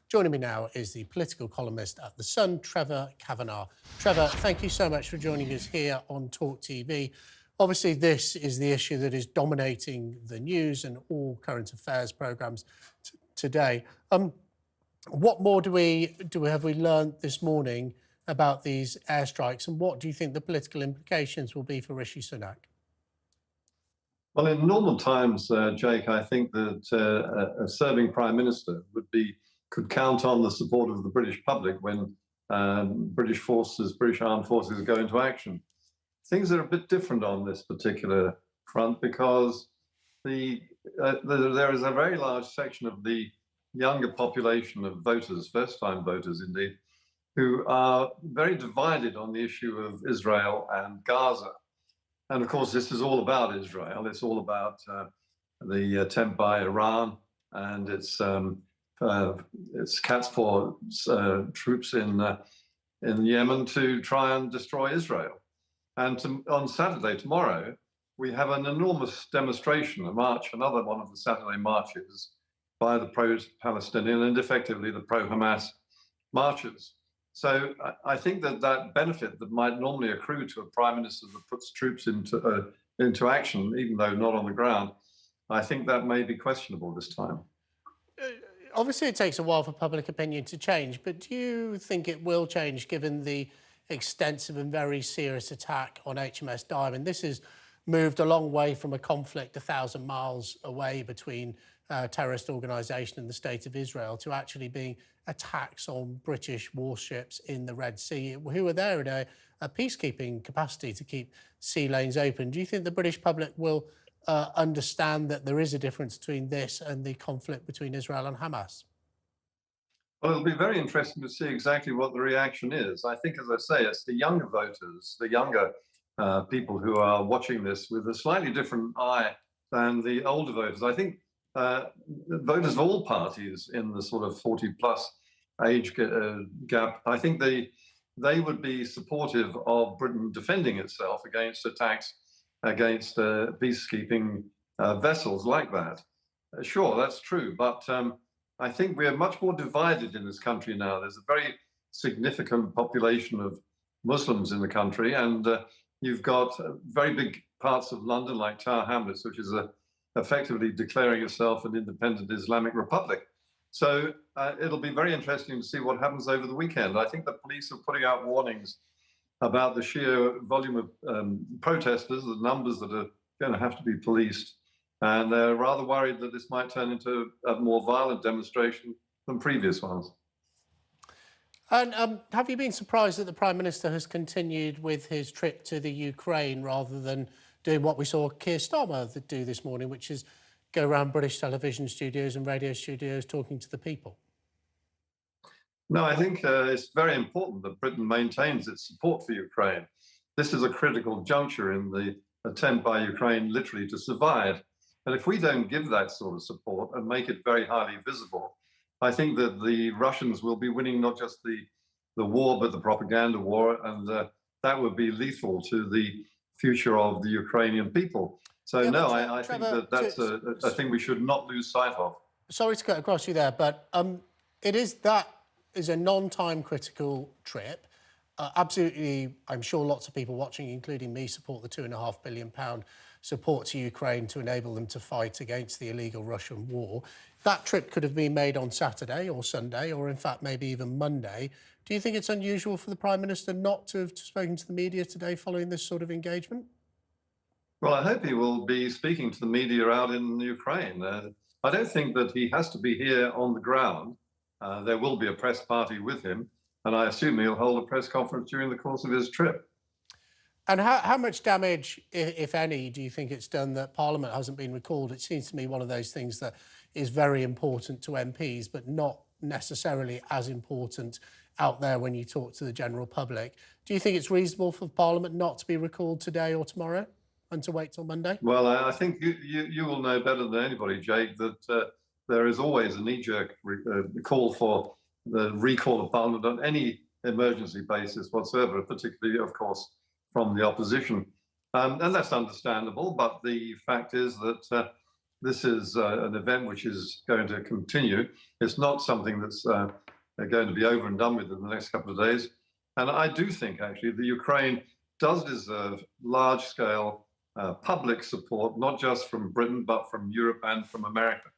Joining me now is the political columnist at The Sun, Trevor Kavanagh. Trevor, thank you so much for joining us here on TalkTV. Obviously, this is the issue that is dominating the news and all current affairs programmes today. What more have we learned this morning about these airstrikes, and what do you think the political implications will be for Rishi Sunak? Well, in normal times, Jake, I think that a serving prime minister could count on the support of the British public when British armed forces go into action. Things are a bit different on this particular front because there is a very large section of the younger population of voters, first-time voters indeed, who are very divided on the issue of Israel and Gaza. And of course, this is all about Israel. It's all about the attempt by Iran and its cat's paw troops in Yemen to try and destroy Israel. And on Saturday, tomorrow, we have an enormous demonstration, a march, another one of the Saturday marches by the pro-Palestinian and effectively the pro-Hamas marchers. So I think that benefit that might normally accrue to a prime minister that puts troops into action, even though not on the ground, I think that may be questionable this time. Obviously, it takes a while for public opinion to change, but do you think it will change given the extensive and very serious attack on HMS Diamond? This has moved a long way from a conflict 1,000 miles away between a terrorist organisation and the State of Israel to actually being attacks on British warships in the Red Sea, who are there in a peacekeeping capacity to keep sea lanes open. Do you think the British public will understand that there is a difference between this and the conflict between Israel and Hamas? Well, it'll be very interesting to see exactly what the reaction is. I think, as I say, it's the younger voters, the younger people who are watching this with a slightly different eye than the older voters. I think voters of all parties in the sort of 40-plus age gap, I think they would be supportive of Britain defending itself against attacks against peacekeeping vessels like that. Sure, that's true, but I think we are much more divided in this country now. There's a very significant population of Muslims in the country, and you've got very big parts of London like Tower Hamlets, which is effectively declaring itself an independent Islamic republic. So it'll be very interesting to see what happens over the weekend. I think the police are putting out warnings about the sheer volume of protesters, the numbers that are going to have to be policed. And they're rather worried that this might turn into a more violent demonstration than previous ones. And have you been surprised that the Prime Minister has continued with his trip to the Ukraine rather than doing what we saw Keir Starmer do this morning, which is go around British television studios and radio studios talking to the people? No, I think it's very important that Britain maintains its support for Ukraine. This is a critical juncture in the attempt by Ukraine literally to survive. And if we don't give that sort of support and make it very highly visible, I think that the Russians will be winning not just the war, but the propaganda war, and that would be lethal to the future of the Ukrainian people. So yeah, no, I think that's a thing we should not lose sight of. Sorry to cut across you there, but that is a non-time critical trip. Absolutely, I'm sure lots of people watching, including me, support the £2.5 billion support to Ukraine to enable them to fight against the illegal Russian war. That trip could have been made on Saturday or Sunday, or in fact maybe even Monday. Do you think it's unusual for the Prime Minister not to have spoken to the media today following this sort of engagement? Well, I hope he will be speaking to the media out in Ukraine. I don't think that he has to be here on the ground. There will be a press party with him, and I assume he'll hold a press conference during the course of his trip. And how much damage, if any, do you think it's done that Parliament hasn't been recalled? It seems to me one of those things that is very important to MPs, but not necessarily as important out there when you talk to the general public. Do you think it's reasonable for Parliament not to be recalled today or tomorrow and to wait till Monday? Well, I think you will know better than anybody, Jake, that there is always a knee-jerk call for the recall of Parliament on any emergency basis whatsoever, particularly, of course, from the opposition. And that's understandable, but the fact is that this is an event which is going to continue. It's not something that's going to be over and done with in the next couple of days. And I do think, actually, the Ukraine does deserve large-scale public support, not just from Britain, but from Europe and from America.